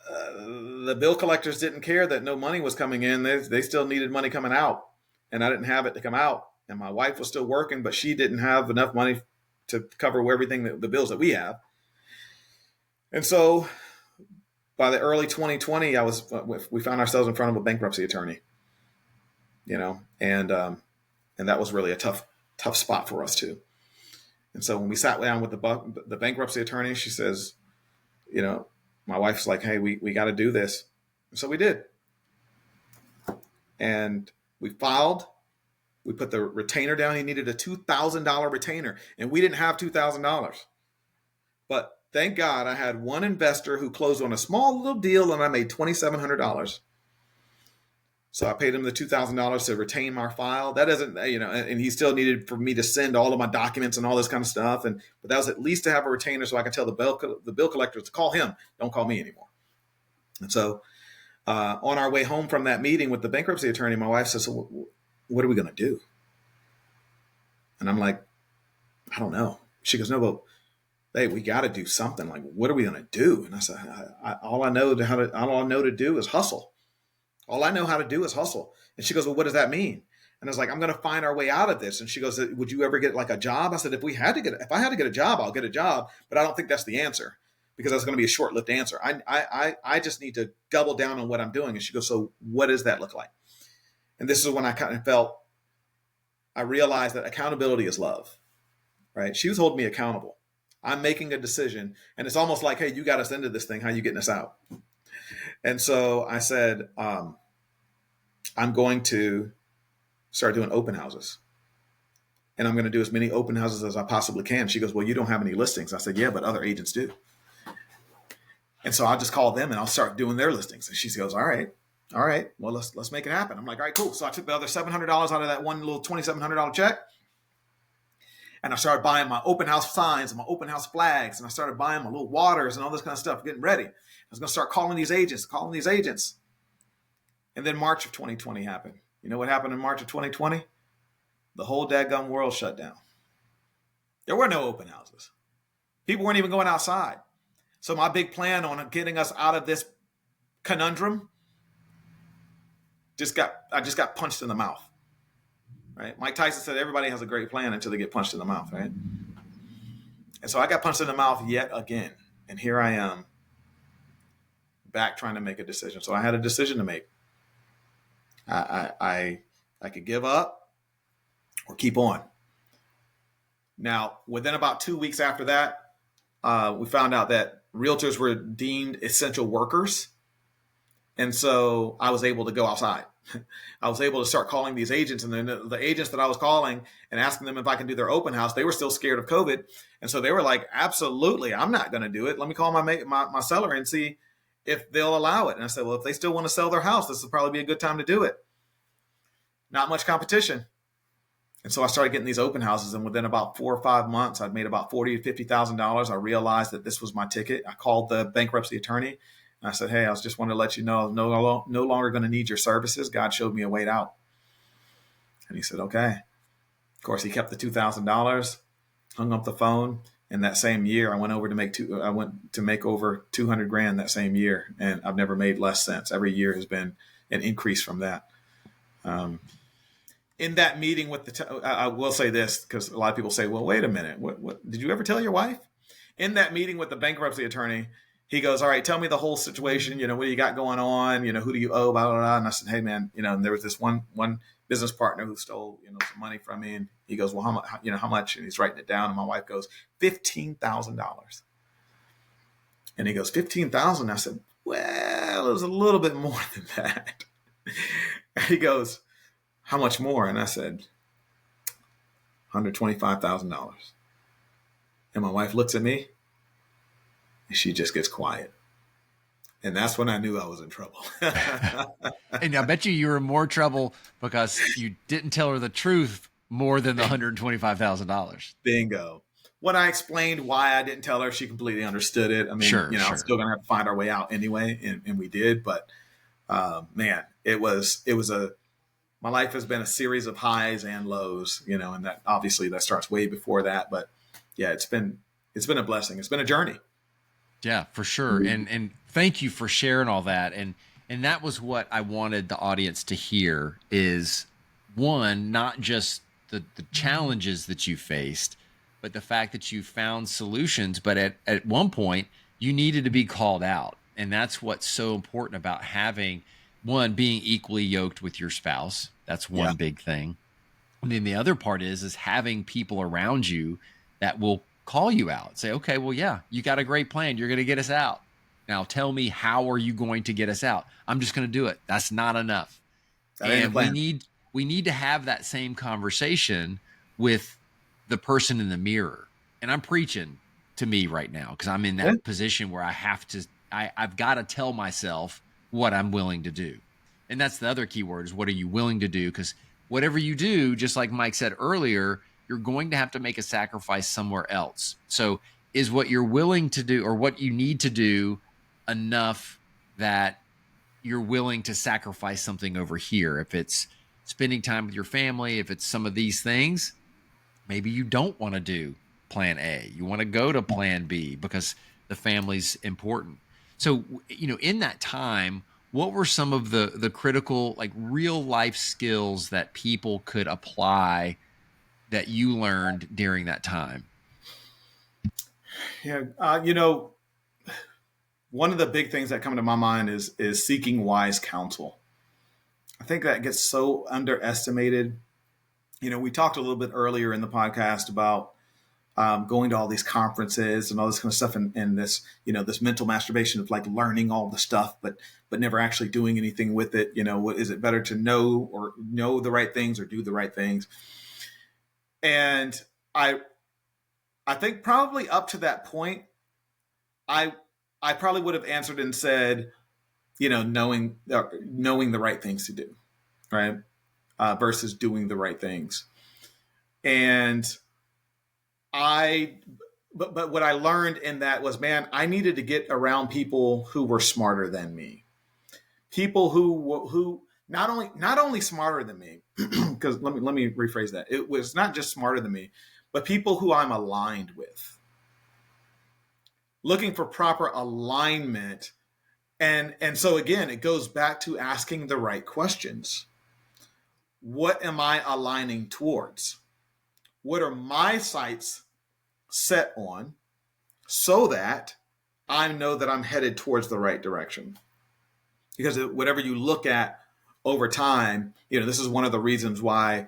the bill collectors didn't care that no money was coming in. They still needed money coming out, and I didn't have it to come out. And my wife was still working, but she didn't have enough money to cover everything, the bills that we have. And so by the early 2020, we found ourselves in front of a bankruptcy attorney, and that was really a tough spot for us too. And so when we sat down with the bankruptcy attorney, she says, my wife's like, hey, we got to do this. And so we did. And we filed. We put the retainer down. He needed a $2,000 retainer, and we didn't have $2,000. But thank God I had one investor who closed on a small little deal, and I made $2,700. So I paid him the $2,000 to retain our file. That doesn't, and he still needed for me to send all of my documents and all this kind of stuff. But that was at least to have a retainer so I could tell the bill collectors to call him. Don't call me anymore. And so on our way home from that meeting with the bankruptcy attorney, my wife says, so what are we going to do? And I'm like, I don't know. She goes, no, but hey, we got to do something. Like, what are we going to do? And I said, all I know to do is hustle. All I know how to do is hustle. And she goes, well, what does that mean? And I was like, I'm going to find our way out of this. And she goes, would you ever get like a job? I said, if I had to get a job, I'll get a job. But I don't think that's the answer, because that's going to be a short-lived answer. I just need to double down on what I'm doing. And she goes, so what does that look like? And this is when I kind of I realized that accountability is love, right? She was holding me accountable. I'm making a decision, and it's almost like, hey, you got us into this thing. How are you getting us out? And so I said, I'm going to start doing open houses, and I'm going to do as many open houses as I possibly can. She goes, well, you don't have any listings. I said, yeah, but other agents do. And so I'll just call them and I'll start doing their listings. And she goes, all right, well, let's make it happen. I'm like, all right, cool. So I took the other $700 out of that one little $2,700 check, and I started buying my open house signs and my open house flags, and I started buying my little waters and all this kind of stuff, getting ready. I was going to start calling these agents. And then March of 2020 happened. You know what happened in March of 2020? The whole dadgum world shut down. There were no open houses. People weren't even going outside. So my big plan on getting us out of this conundrum I just got punched in the mouth, right? Mike Tyson said everybody has a great plan until they get punched in the mouth, right? And so I got punched in the mouth yet again. And here I am back trying to make a decision. So I had a decision to make. I could give up or keep on. Now, within about 2 weeks after that, we found out that realtors were deemed essential workers. And so I was able to go outside. I was able to start calling these agents, and then the agents that I was calling and asking them if I can do their open house, they were still scared of COVID. And so they were like, absolutely, I'm not going to do it. Let me call my seller and see if they'll allow it. And I said, well, if they still want to sell their house, this would probably be a good time to do it. Not much competition. And so I started getting these open houses, and within about 4 or 5 months, I'd made about $40,000 to $50,000. I realized that this was my ticket. I called the bankruptcy attorney, and I said, hey, I just wanted to let you know I'm no longer going to need your services. God showed me a way out. And he said, okay. Of course, he kept the $2,000, hung up the phone. And that same year, I went to make over $200,000 that same year, and I've never made less since. Every year has been an increase from that. In that meeting with I will say this, because a lot of people say, well, wait a minute. What did you ever tell your wife? In that meeting with the bankruptcy attorney, he goes, all right, tell me the whole situation. What do you got going on? Who do you owe? Blah, blah, blah. And I said, hey, man, and there was this one business partner who stole, some money from me. And he goes, well, how much? And he's writing it down. And my wife goes, $15,000. And he goes, 15,000. I said, well, it was a little bit more than that. And he goes, how much more? And I said, $125,000. And my wife looks at me, and she just gets quiet. And that's when I knew I was in trouble. And I bet you were in more trouble because you didn't tell her the truth more than the $125,000. Bingo. When I explained why I didn't tell her, she completely understood it. I mean, sure. I'm still going to have to find our way out anyway. And we did. But man, my life has been a series of highs and lows, and that obviously that starts way before that. But yeah, it's been a blessing. It's been a journey. Yeah, for sure. And thank you for sharing all that. And that was what I wanted the audience to hear is one, not just the challenges that you faced, but the fact that you found solutions. But at one point, you needed to be called out. And that's what's so important about having one, being equally yoked with your spouse. That's Yeah. one big thing. And then the other part is having people around you that will call you out. Say, okay, well, yeah, you got a great plan. You're going to get us out. Now tell me, how are you going to get us out? I'm just going to do it. That's not enough. That ain't the And plan. we need to have that same conversation with the person in the mirror. And I'm preaching to me right now because I'm in Yeah. that position where I've got to tell myself what I'm willing to do. And that's the other key word is what are you willing to do? Because whatever you do, just like Mike said earlier, you're going to have to make a sacrifice somewhere else. So is what you're willing to do or what you need to do enough that you're willing to sacrifice something over here? If it's spending time with your family, if it's some of these things, maybe you don't want to do plan A. You want to go to plan B because the family's important. So, in that time, what were some of the critical, like real life skills that people could apply that you learned during that time? Yeah. One of the big things that come to my mind is seeking wise counsel. I think that gets so underestimated. We talked a little bit earlier in the podcast about going to all these conferences and all this kind of stuff, and this, this mental masturbation of like learning all the stuff, but never actually doing anything with it. What is it better to know the right things or do the right things? And I think probably up to that point, I probably would have answered and said, knowing the right things to do, right, versus doing the right things. And but what I learned in that was, man, I needed to get around people who were smarter than me, people who not only smarter than me, because let me rephrase that. It was not just smarter than me, but people who I'm aligned with. Looking for proper alignment. And so again, it goes back to asking the right questions. What am I aligning towards? What are my sights set on so that I know that I'm headed towards the right direction? Because whatever you look at over time, this is one of the reasons why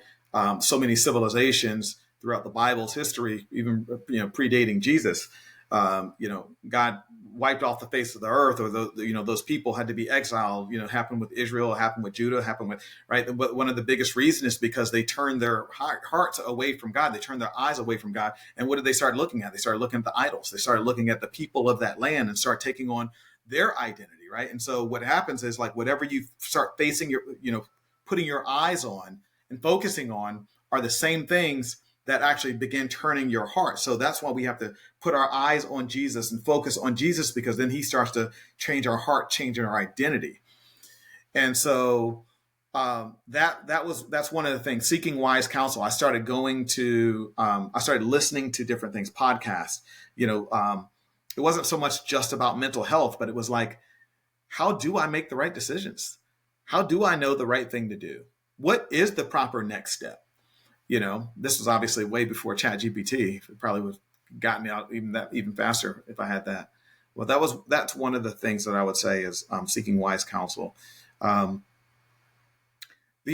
so many civilizations throughout the Bible's history, even predating Jesus, God wiped off the face of the earth, or those people had to be exiled. Happened with Israel, happened with Judah, happened with right. But one of the biggest reasons is because they turned their hearts away from God. They turned their eyes away from God. And what did they start looking at? They started looking at the idols. They started looking at the people of that land and start taking on their identity, right? And so what happens is, like, whatever you start facing putting your eyes on and focusing on are the same things that actually begin turning your heart. So that's why we have to put our eyes on Jesus and focus on Jesus, because then he starts to change our heart, changing our identity. And so that's one of the things. Seeking wise counsel. I started I started listening to different things, podcasts. It wasn't so much just about mental health, but it was like, how do I make the right decisions? How do I know the right thing to do? What is the proper next step? This was obviously way before ChatGPT. It probably would have gotten me out even faster if I had that. Well, that's one of the things that I would say is seeking wise counsel. The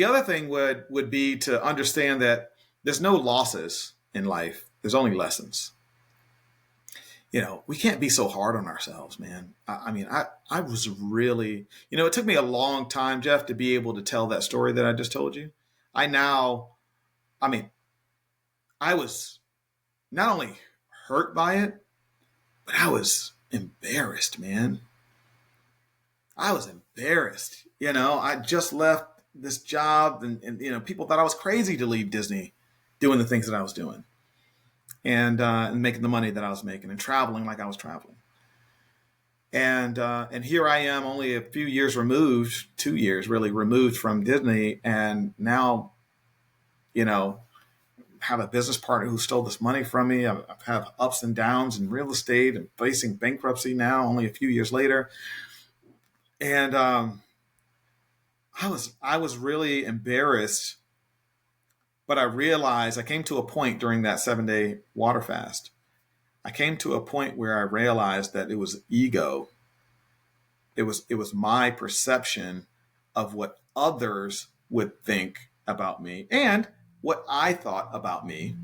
other thing would be to understand that there's no losses in life. There's only lessons. We can't be so hard on ourselves, man. I was really, it took me a long time, Jeff, to be able to tell that story that I just told you. I was not only hurt by it, but I was embarrassed, man. I was embarrassed. I just left this job, and people thought I was crazy to leave Disney doing the things that I was doing, and making the money that I was making, and traveling like I was traveling. And here I am, only a few years removed, 2 years really removed from Disney, and now, have a business partner who stole this money from me. I've had ups and downs in real estate and facing bankruptcy now, only a few years later. And I was really embarrassed, but I realized I came to a point during that 7-day water fast. I came to a point where I realized that it was ego. It was my perception of what others would think about me and what I thought about me,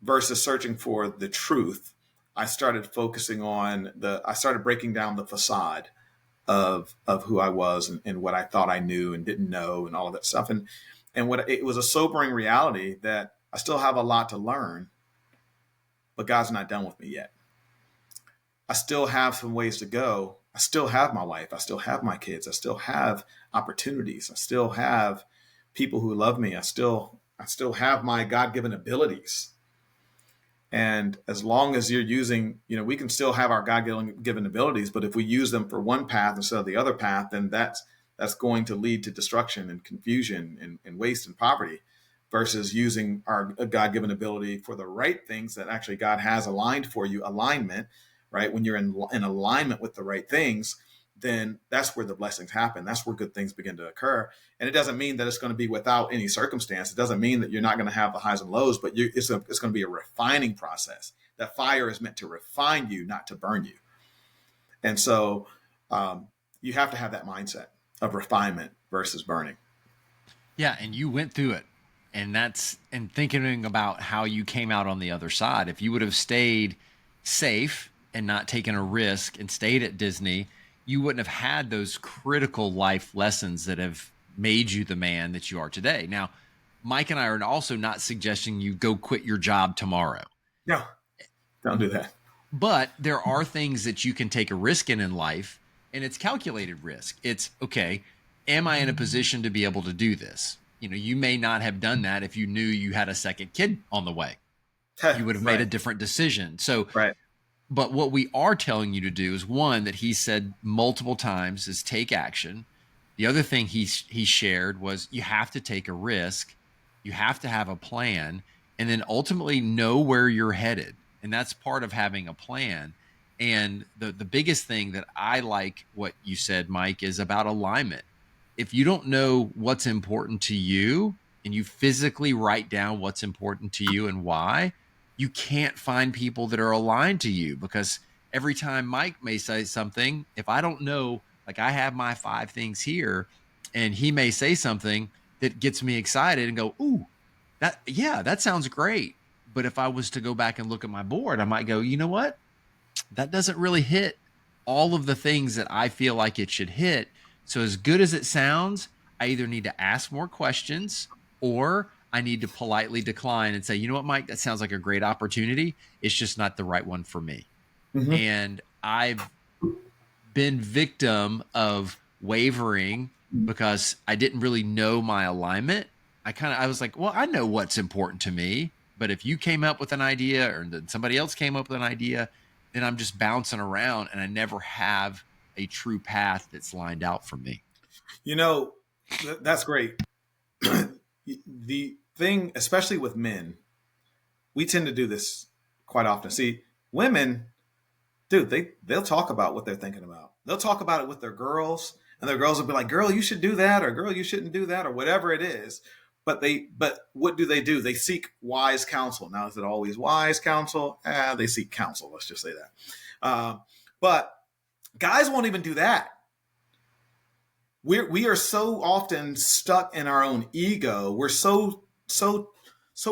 versus searching for the truth. I started focusing on I started breaking down the facade of who I was and what I thought I knew and didn't know and all of that stuff. And what it was a sobering reality that I still have a lot to learn, but God's not done with me yet. I still have some ways to go. I still have my wife. I still have my kids. I still have opportunities. I still have people who love me. I still have my God-given abilities. And as long as you're using, we can still have our God-given abilities, but if we use them for one path instead of the other path, then that's going to lead to destruction and confusion and waste and poverty, versus using our God-given ability for the right things that actually God has aligned for you, alignment, right? When you're in alignment with the right things, then that's where the blessings happen. That's where good things begin to occur. And it doesn't mean that it's going to be without any circumstance. It doesn't mean that you're not going to have the highs and lows, but it's going to be a refining process. That fire is meant to refine you, not to burn you. And so you have to have that mindset of refinement versus burning. Yeah, and you went through it. And thinking about how you came out on the other side. If you would have stayed safe and not taken a risk and stayed at Disney, you wouldn't have had those critical life lessons that have made you the man that you are today. Now, Mike and I are also not suggesting you go quit your job tomorrow. No, don't do that. But there are things that you can take a risk in life, and it's calculated risk. It's, okay, am I in a position to be able to do this? You may not have done that if you knew you had a second kid on the way. You would have made a different decision. So, right. But what we are telling you to do is, one, that he said multiple times, is take action. The other thing he shared was you have to take a risk. You have to have a plan, and then ultimately know where you're headed. And that's part of having a plan. And the biggest thing that I like what you said, Mike, is about alignment. If you don't know what's important to you and you physically write down what's important to you and why, you can't find people that are aligned to you, because every time Mike may say something, if I don't know, like I have my 5 things here, and he may say something that gets me excited and go, ooh, that sounds great. But if I was to go back and look at my board, I might go, you know what? That doesn't really hit all of the things that I feel like it should hit. So as good as it sounds, I either need to ask more questions, or I need to politely decline and say, you know what, Mike, that sounds like a great opportunity. It's just not the right one for me. Mm-hmm. And I've been victim of wavering because I didn't really know my alignment. I was like, well, I know what's important to me, but if you came up with an idea or then somebody else came up with an idea, then I'm just bouncing around and I never have a true path that's lined out for me. That's great. The thing, especially with men, we tend to do this quite often. See, women, dude, they'll talk about what they're thinking about. They'll talk about it with their girls, and their girls will be like, girl, you should do that, or girl, you shouldn't do that, or whatever it is. But what do? They seek wise counsel. Now, is it always wise counsel? They seek counsel. Let's just say that. But guys won't even do that. We are so often stuck in our own ego. We're so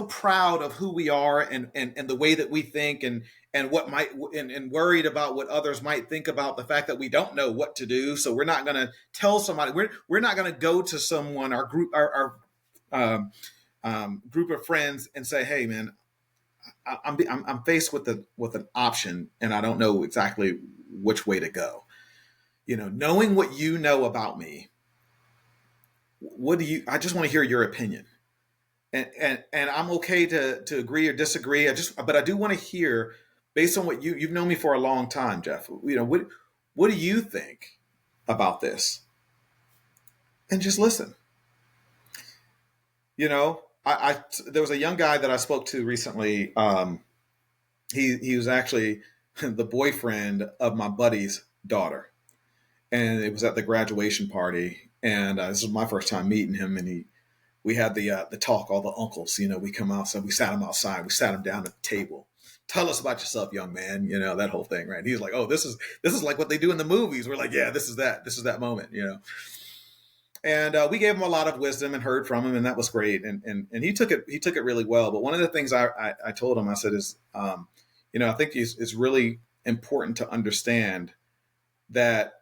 proud of who we are and the way that we think and what might and worried about what others might think about the fact that we don't know what to do. So we're not going to tell somebody. We're not going to go to someone, our group of friends, and say, "Hey, man, I'm faced with an option, and I don't know exactly which way to go." Knowing what you know about me, I just want to hear your opinion. And I'm okay to agree or disagree. But I do want to hear, based on what you've known me for a long time, Jeff, what do you think about this? And just listen. there was a young guy that I spoke to recently. He was actually the boyfriend of my buddy's daughter, and it was at the graduation party. And this was my first time meeting him, and we had the talk. All the uncles, we come outside. We sat him outside. We sat him down at the table. Tell us about yourself, young man. That whole thing, right? He was like, "Oh, this is like what they do in the movies." We're like, "Yeah, this is that moment," And we gave him a lot of wisdom and heard from him, and that was great. And he took it really well. But one of the things I told him, I said is, I think it's really important to understand that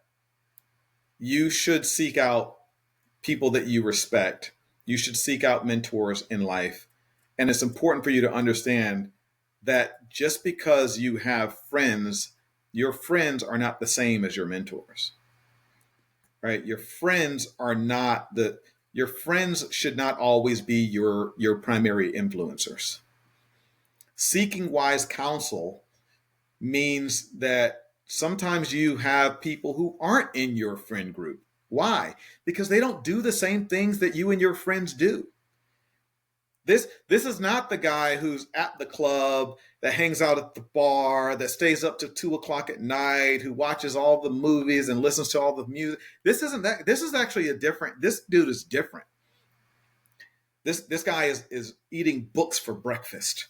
you should seek out people that you respect. You should seek out mentors in life. And it's important for you to understand that just because you have friends, your friends are not the same as your mentors, right? Your friends should not always be your primary influencers. Seeking wise counsel means that sometimes you have people who aren't in your friend group. Why? Because they don't do the same things that you and your friends do. This is not the guy who's at the club, that hangs out at the bar, that stays up to 2:00 at night, who watches all the movies and listens to all the music. This isn't that. This is actually this dude is different. This guy is eating books for breakfast.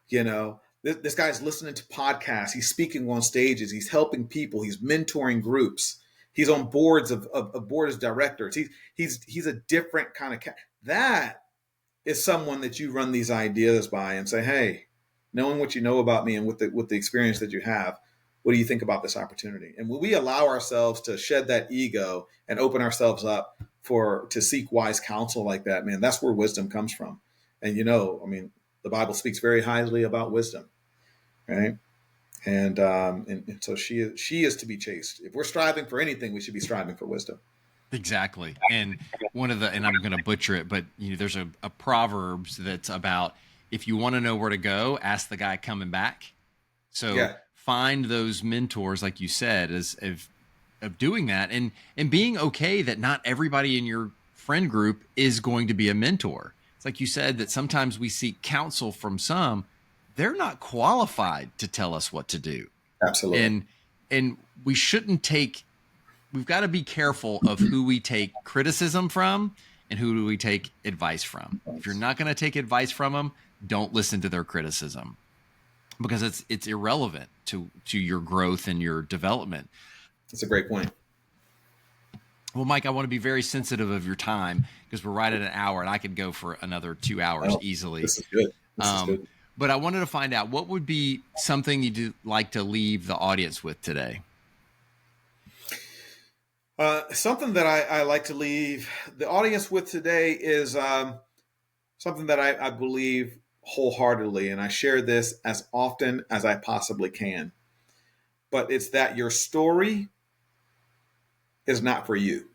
This guy's listening to podcasts. He's speaking on stages. He's helping people. He's mentoring groups. He's on boards of boards of directors. He's a different kind of cat. That is someone that you run these ideas by and say, "Hey, knowing what you know about me and with the experience that you have, what do you think about this opportunity?" And when we allow ourselves to shed that ego and open ourselves up to seek wise counsel like that, man, that's where wisdom comes from. And the Bible speaks very highly about wisdom, right? And so she is to be chased. If we're striving for anything, we should be striving for wisdom. Exactly. And and I'm going to butcher it, but there's a Proverbs that's about, if you want to know where to go, ask the guy coming back. So find those mentors, like you said, of doing that and being okay that not everybody in your friend group is going to be a mentor. It's like you said, that sometimes we seek counsel from some, they're not qualified to tell us what to do. Absolutely. And we've got to be careful of who we take criticism from and who do we take advice from. If you're not going to take advice from them, don't listen to their criticism, because it's irrelevant to your growth and your development. That's a great point. Well, Mike, I want to be very sensitive of your time, because we're right at an hour and I could go for another 2 hours easily. This is good. This is good. But I wanted to find out, what would be something you'd like to leave the audience with today? Something that I like to leave the audience with today is something that I believe wholeheartedly, and I share this as often as I possibly can. But it's that your story is not for you.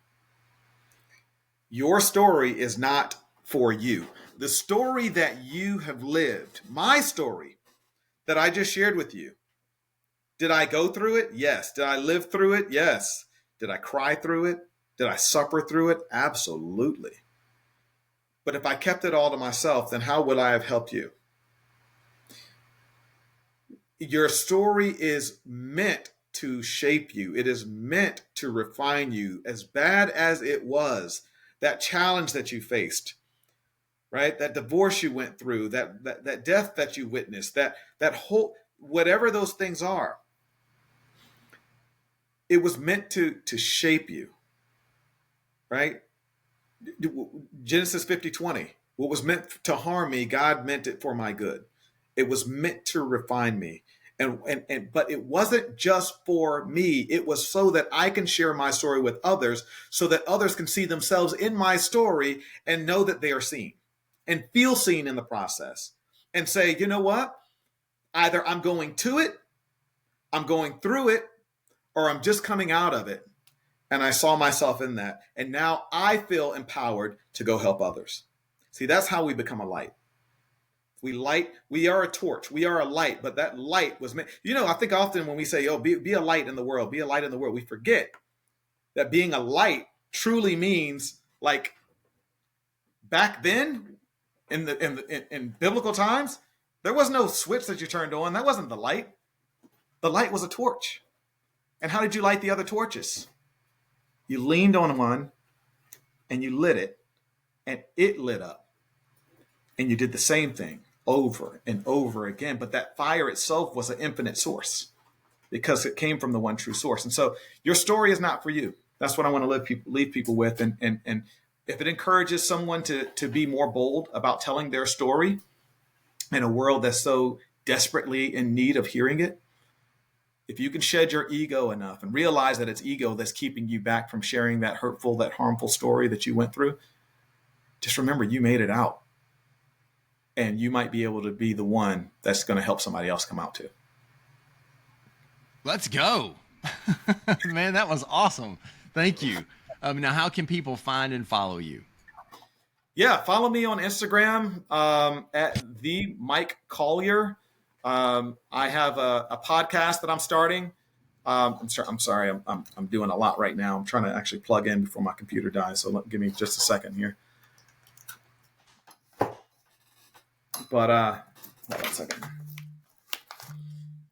Your story is not for you. The story that you have lived, my story that I just shared with you, did I go through it? Yes. Did I live through it? Yes. Did I cry through it? Did I suffer through it? Absolutely. But if I kept it all to myself, then how would I have helped you? Your story is meant to shape you. It is meant to refine you. As bad as it was, that challenge that you faced, right? That divorce you went through, that death that you witnessed, that whole, whatever those things are, it was meant to shape you, right? Genesis 50:20. What was meant to harm me, God meant it for my good. It was meant to refine me. But it wasn't just for me. It was so that I can share my story with others, so that others can see themselves in my story and know that they are seen and feel seen in the process, and say, you know what? Either I'm going to it, I'm going through it, or I'm just coming out of it. And I saw myself in that. And now I feel empowered to go help others. See, that's how we become a light. We are a torch. We are a light, but that light was meant. I think often when we say, oh, be a light in the world, be a light in the world, we forget that being a light truly means, like, back then, in biblical times, there was no switch that you turned on. That wasn't the light. The light was a torch. And how did you light the other torches? You leaned on one and you lit it, and it lit up. And you did the same thing over and over again. But that fire itself was an infinite source because it came from the one true source. And so your story is not for you. That's what I want to leave people with. And if it encourages someone to be more bold about telling their story in a world that's so desperately in need of hearing it, if you can shed your ego enough and realize that it's ego that's keeping you back from sharing that hurtful, that harmful story that you went through, just remember you made it out. And you might be able to be the one that's going to help somebody else come out too. Let's go. Man, that was awesome. Thank you. Now, how can people find and follow you? Yeah, follow me on Instagram at the Mike Collier. I have a podcast that I'm starting. I'm sorry. I'm doing a lot right now. I'm trying to actually plug in before my computer dies. So give me just a second here. But hold on a second.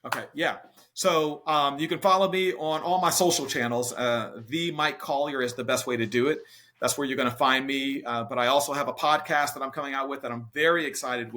Okay, yeah. So you can follow me on all my social channels. The Mike Collier is the best way to do it. That's where you're going to find me. But I also have a podcast that I'm coming out with that I'm very excited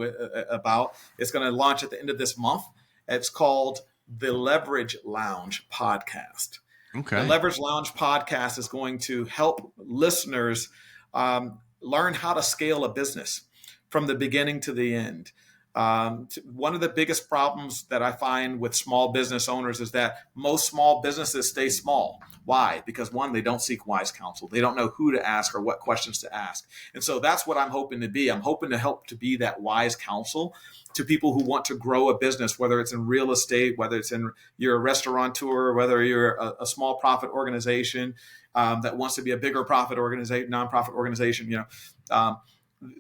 about. It's going to launch at the end of this month. It's called the Leverage Lounge Podcast. Okay. The Leverage Lounge Podcast is going to help listeners learn how to scale a business from the beginning to the end. One of the biggest problems that I find with small business owners is that most small businesses stay small. Why? Because one, they don't seek wise counsel. They don't know who to ask or what questions to ask. And so that's what I'm hoping to be. I'm hoping to help to be that wise counsel to people who want to grow a business, whether it's in real estate, whether it's in you're a restaurateur, whether you're a small profit organization that wants to be a bigger profit organization, nonprofit organization.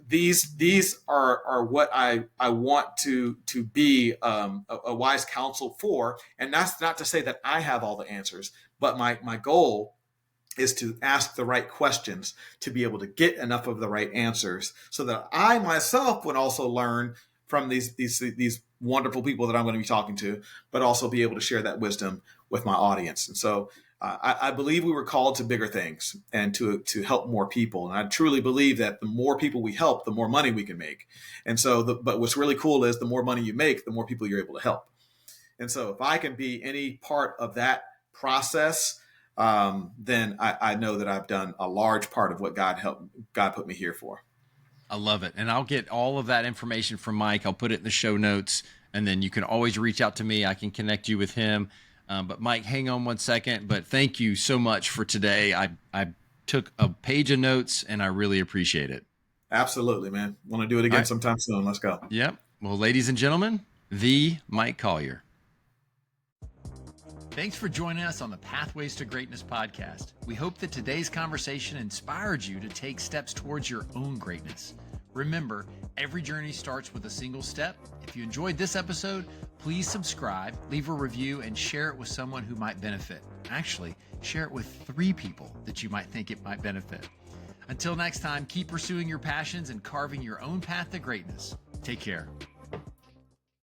These are what I want to be a wise counsel for. And that's not to say that I have all the answers, but my goal is to ask the right questions to be able to get enough of the right answers so that I myself would also learn from these wonderful people that I'm going to be talking to, but also be able to share that wisdom with my audience. And so I believe we were called to bigger things and to help more people. And I truly believe that the more people we help, the more money we can make. And so, but what's really cool is the more money you make, the more people you're able to help. And so if I can be any part of that process, then I know that I've done a large part of what God put me here for. I love it. And I'll get all of that information from Mike. I'll put it in the show notes, and then you can always reach out to me. I can connect you with him. But Mike, hang on one second. But thank you so much for today. I took a page of notes, and I really appreciate it. Absolutely, man. Want to do it again sometime soon. Let's go. Yep. Well, ladies and gentlemen, the Mike Collier. Thanks for joining us on the Pathways to Greatness podcast. We hope that today's conversation inspired you to take steps towards your own greatness. Remember, every journey starts with a single step. If you enjoyed this episode, please subscribe, leave a review, and share it with someone who might benefit. Actually, share it with 3 people that you might think it might benefit. Until next time, keep pursuing your passions and carving your own path to greatness. Take care.